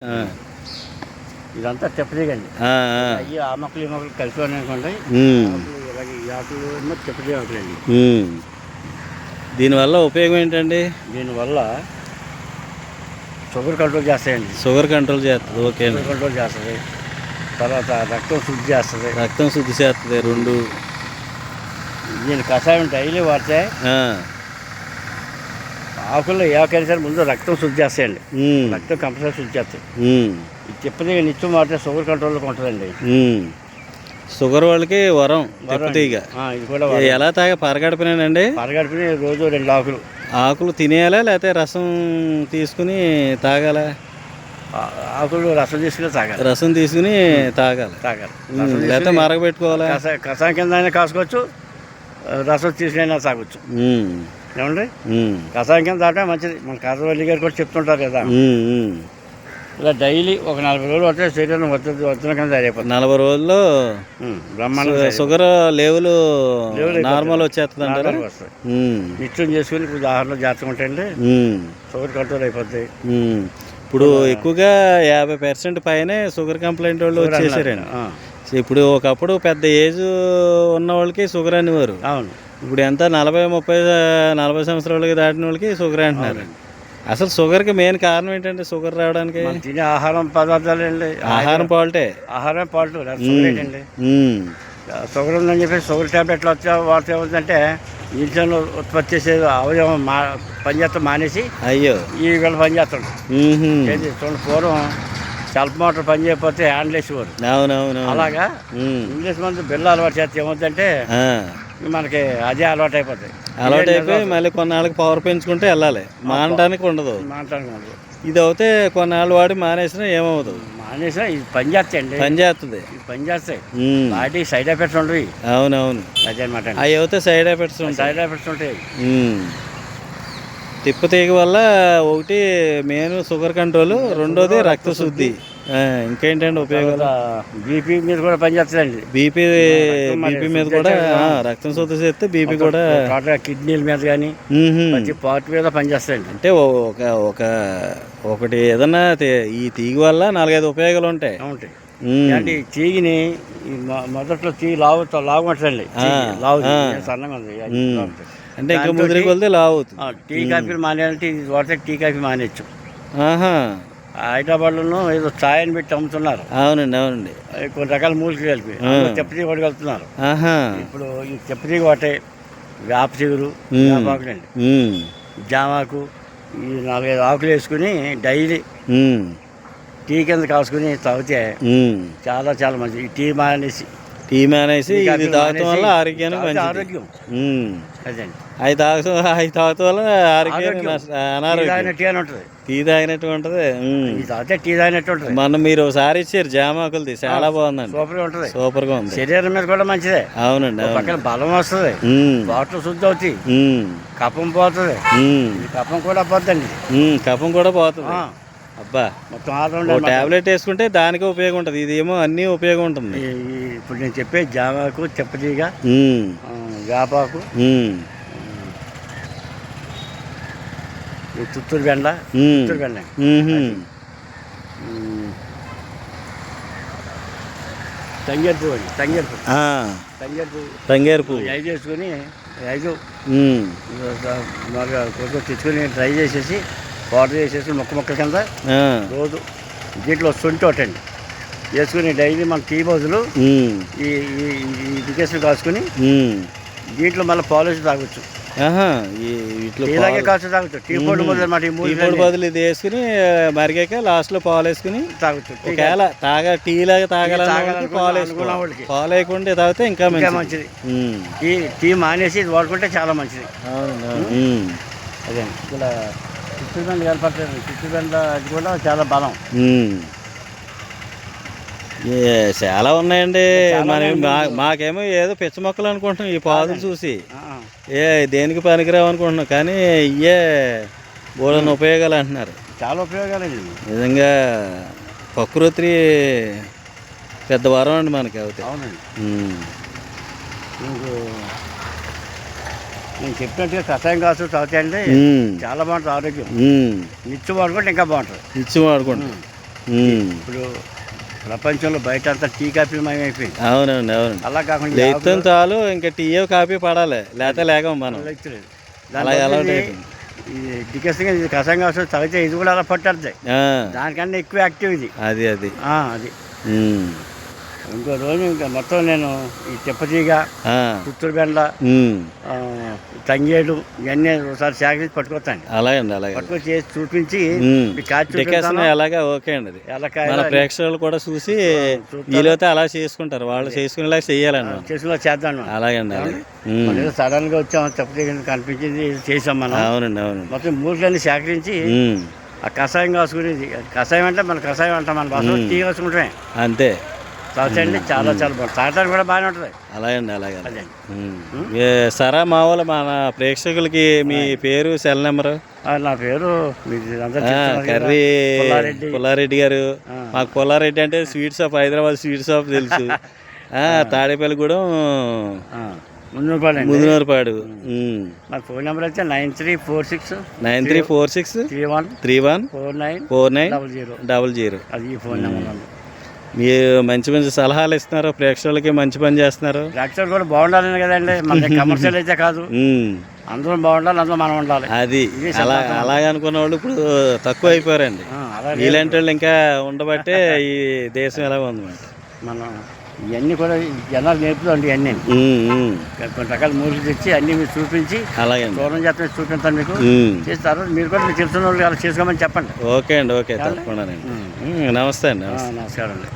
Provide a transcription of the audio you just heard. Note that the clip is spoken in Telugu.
ఆ! ఇదంతా తిప్పతీగండి. ఆ! ఆ! అయ్యి ఆ మొక్కలు, ఈ మొక్కలు కలిసి ఉన్నాయనుకోండి. హ్మ్. ఆకులు ఇలాగ ఈ ఆకులు ఏమో తిప్పతీగ ఆకులండి. హ్మ్. దీనివల్ల ఉపయోగం ఏంటండి? దీనివల్ల షుగర్ కంట్రోల్ చేస్తాయండి. షుగర్ కంట్రోల్ చేస్తది. ఓకే అండి. షుగర్ కంట్రోల్ చేస్తుంది. తర్వాత రక్తం శుద్ధి చేస్తుంది. రక్తం శుద్ధి చేస్తది 2. దీని కషాయం డైలీ వాడితే ఆ! ఆకుల్లో ఏ ఆకైనా సరే ముందు రక్తం శుద్ధి చేస్తాయండి. హ్మ్. రక్తం కంపల్సరీ శుద్ధి చేస్తాయి. హ్మ్. ఈ తిప్పతీగ నిత్యం వాడితే షుగర్ కంట్రోల్లోకి ఉంటుందండి. హ్మ్. షుగర్ వాళ్ళకి వరం తిప్పతీగ. ఇది కూడా ఎలా పరగడపనేనండి? పరగడుపుని రోజు 2 ఆకులు. ఆకులు తినేయాలా లేకపోతే రసం తీసుకుని తాగాలా? ఆకులు రసం తీసుకుని తాగాలి. రసం తీసుకుని తాగాలి. లేకపోతే మరగబెట్టుకోవాలా? కషాయం కింద అయినా కాసుకోవచ్చు, రసం తీసుకునైనా తాగొచ్చు. ఏమండి? కషాయం కింద తాగటం మంచిది. మన కాసవల్లి గారు కూడా చెప్తుంటారు కదా. ఇలా డైలీ ఒక 40 రోజులు వస్తే శరీరం వద్దన కింద తయారైపోతుంది. 40 రోజుల్లో బ్రహ్మాండంగా షుగర్ లెవెల్ నార్మల్ వచ్చేస్తుంది అంటారా? వస్తుంది. నిత్యం చేసుకుని ఇప్పుడు ఆహారంలో జాగ్రత్తగా ఉంటాయండి. షుగర్ కంట్రోల్ అయిపోద్ది. ఇప్పుడు ఎక్కువగా 50% పైనే షుగర్ కంప్లైంట్ వాళ్ళు వచ్చేసారండి. ఇప్పుడు ఒకప్పుడు పెద్ద ఏజ్ ఉన్న వాళ్ళకి షుగర్ అనేవారు. అవును. ఇప్పుడు ఎంత 40 సంవత్సరాలకి దాటిన వాళ్ళకి షుగర్ అంటున్నారు. అసలు షుగర్కి మెయిన్ కారణం ఏంటంటే షుగర్ రావడానికి తినే ఆహారం పదార్థాలు అండి. ఆహారం పాల్టే. ఆహారం పాల్టు షుగర్ ఏంటండి. షుగర్ ఉందని చెప్పి షుగర్ ట్యాబ్లెట్లు వాడితే ఏమవుతుందంటే ఇంట్లో ఉత్పత్తి చేసే అవయవం పనిచేస్తాం మానేసి అయ్యో ఈ వీళ్ళు పనిచేస్తాడు. చూడండి, పూర్వం సెల్ఫ్ మోటార్ పని చేయకపోతే హ్యాండ్ వేసేవారు. అవునవును. అలాగా ఇంగ్లీష్ మందు బిల్లు అలవాటు చేస్తే ఏమవుతుందంటే మనకి అదే అలవాటు అయిపోతాయి. అలవాటు అయిపోయి మళ్ళీ కొన్నాళ్ళకి పవర్ పెంచుకుంటే వెళ్ళాలి. మానడానికి ఉండదు. ఇది అయితే కొన్నాళ్ళు వాడి మానేసినా ఏమవుతుంది? మానేసినా ఇది పని చేస్తాయండి. పని చేస్తుంది. పని చేస్తాయి. వాటి సైడ్ ఎఫెక్ట్స్ ఉండవు. అవునవును. అదే అనమాట. అవి అయితే సైడ్ ఎఫెక్ట్స్ ఉంటాయి. తిప్పతీగ వల్ల ఒకటి మెయిన్ షుగర్ కంట్రోల్, రెండోది రక్త శుద్ధి. ఇంకేంటండి ఉపయోగాలు? బీపీ మీద కూడా పనిచేస్తుందండి. బీపీ మీద కూడా రక్తం శుద్ధి చేస్తే బీపీ కూడా కిడ్నీల మీద కానీ ప్రతి పార్ట్ మీద పనిచేస్తాయండి. అంటే ఒకటి ఏదన్నా ఈ తీగ వల్ల 4-5 ఉపయోగాలు ఉంటాయి. అంటే ఈ తీగిని మొదట్లో తీగి లాగుంటుందండి. లావు సన్నగా ఉంది. అంటే ఇంకా ముదిరి కొలితే లావు అవుతుంది. టీ కాఫీలు మానేయాలంటే ఇది వాడితే టీ కాఫీ మానేయచ్చు. హైదరాబాద్లో ఏదో ఛాయ్ అని పెట్టి అమ్ముతున్నారు. అవునండి. కొన్ని రకాల మూలికలు కలిపి తెప్పతీగ కూడా కలుపుతున్నారు. ఇప్పుడు ఈ తెప్పతీగ ఒకటే వేప చిగురు, వేపాకులండి, జామాకు, ఈ 4-5 ఆకులు వేసుకుని డైలీ టీ కింద కాసుకుని తాగితే చాలా చాలా మంచిది. ఈ టీ మానేసి ఇది తాగటం వల్ల ఆరోగ్యానికి ఆరోగ్యం. అదండి. అవి తాగటం వల్ల ఆరోగ్యానికి అనారోగ్యం. టీ తాగినట్టు ఉంటుంది. టీ తాగినట్టు ఉంటుంది. మొన్న మీరు ఒకసారి ఇచ్చారు జామాకులది, చాలా బాగుందండి. సూపర్ గా ఉంది. శరీరం మీద కూడా మంచిదే. అవునండి. పక్కన బలం వస్తుంది. బాటలు శుద్ధి అవుతాయి. కఫం పోతుంది. కఫం కూడా పోతుందండి. కఫం కూడా పోతుంది. అబ్బా, మొత్తం టాబ్లెట్ వేసుకుంటే దానికి ఉపయోగం ఉంటుంది. ఇది ఏమో అన్ని ఉపయోగం ఉంటుంది. ఇప్పుడు నేను చెప్పే జామాకు, తెప్పతీగ, వేపాకు, చిత్తూరు బెండ, తంగేరు పువ్వు 5 వేసుకొని 5 కొంచెం తెచ్చుకొని డ్రై చేసేసి పౌడర్ చేసేసి మొక్క కింద రోజు దీంట్లో శొంఠి ఒకటండి వేసుకుని డైలీ మన టీ బదులు ఈ డికేషన్ కాసుకుని దీంట్లో మళ్ళీ పాలు వేసి తాగొచ్చు. ఇలాగే కాల్చి తాగొచ్చు. టీ పొడి బదులు ఇది వేసుకుని మరిగాక లాస్ట్ లో పాలు వేసుకుని తాగొచ్చు. టీ లాగా తాగాలి. పాలు వేయకుండా తాగితే ఇంకా మంచిది. టీ మానేసి ఇది వాడుకుంటే చాలా మంచిది. అదే ఇలా చిత్తూరు బెండ కనపడుతుంది. చిత్తూరు బెండ అది కూడా చాలా బలం. చాలా ఉన్నాయండి. మాకేమో ఏదో పిచ్చ మొక్కలు అనుకుంటున్నాం ఈ పాదులు చూసి. దేనికి పనికిరావు అనుకుంటున్నాం, కానీ ఇవే బోలైన ఉపయోగాలు అంటున్నారు. చాలా ఉపయోగాలండి. నిజంగా ప్రకృతి పెద్ద వరం అండి మనకి. అవుతాయి. అవునండి. నేను చెప్పినట్టుగా కషాయం కాసు తాగుతాయండి. చాలా బాగుంటుంది ఆరోగ్యం. నిత్యం వాడుకుంటే ఇంకా బాగుంటుంది. నిత్యం వాడుకుంటాం. ఉమ్. ఇప్పుడు ప్రపంచంలో బయట అంతా టీ కాఫీ మయమైపోయింది. అవునండి అవునండి. అలా కాకుండా లేతం చాలు ఇంకా టీ కాఫీ పడాలి లేకపోతే లేకం మనం లేదు. అలాగే అలవాటు అయిపోయింది. ఈ డికెస్గా ఇది కషాయం కావచ్చు తాగితే ఇది కూడా అలా పట్టేస్తాయి. ఆ, దానికన్నా ఎక్కువ యాక్టివ్ ఇది. అది అది అది ఉమ్. ఇంకో రోజు ఇంకా మొత్తం నేను ఈ తెప్పతీగ, ఆ, పుత్తూరు బెండ, ఉమ్. తంగేడు ఇవన్నీ ఒకసారి సేకరించి పట్టుకొస్తాను. అలాగండి అలాగే పట్టుకొచ్చి చేసి చూపించి ఉమ్. మీకు కాచి డికాషన్ అలాగే ఓకే అండి అది ఎల్లకాయ మన ప్రేక్షకులు కూడా చూసి వీలైతే అలా చేసుకుంటారు, వాళ్ళు చేసుకునేలాగా చెయ్యాలండి మనం. చేసుకుని చేద్దాం మనం. అలాగండి అలాగే ఉమ్. మనం ఏదో సడన్ గా వచ్చాం తెప్పతీగ కనిపించింది చేసాం మనం. అవునండి అవునండి. మొత్తం మూలికలన్నీ సేకరించి ఉమ్. ఆ కషాయం కాసుకునేది. కషాయం అంటే మన కషాయం అంటాం, మన భాషలో టీ కాసుకుంటామే. అంతే తాగండి చాలా చాలా బాగుంటుంది. తాగడానికి కూడా బాగానే ఉంటుంది. అలాగండి అలాగే అదే సరే మామూలు మన ప్రేక్షకులకి మీ పేరు సెల్ నెంబరు నా పేరు మీకు అందరూ చెప్తున్నారు కదా, కర్రీ పుల్లారెడ్డి. పుల్లారెడ్డి గారు. మాకు పుల్లారెడ్డి అంటే sweet shop, Hyderabad sweet shop తెలుసు. తాడేపల్లిగూడెం, మున్నూరుపాడు. ముదినూరుపాడు. నా ఫోన్ నెంబర్ అయితే 9346 9346 31 49 49 00. 00. అది ఈ ఫోన్ నెంబర్. మీరు మంచి మంచి సలహాలు ఇస్తున్నారు, ప్రేక్షకులకి మంచి పని చేస్తున్నారు. డాక్టర్ కూడా బాగుండాలని కదండి, మన కమర్షియల్ అయితే కాదు. అందరూ బాగుండాలి, అందులో మనం ఉండాలి. అది అలాగ అనుకున్న వాళ్ళు ఇప్పుడు తక్కువ అయిపోయారండి. ఇలాంటి వాళ్ళు ఇంకా ఉండబట్టే ఈ దేశం ఎలా ఉందన్నమాట. మనం ఇవన్నీ కూడా జనాలు నేర్పుతాండి. ఇవన్నీ కొన్ని రకాల మూలికలు తెచ్చి అన్నీ మీరు చూపించి అలాగే దూరం చేస్తే చూపిస్తాను మీకు. చేస్తారు మీరు కూడా మీకు తెలిసిన వాళ్ళు అలా చేసుకోమని చెప్పండి. ఓకే అండి, ఓకే తప్పకుండా. నమస్తే అండి. నమస్కారం అండి.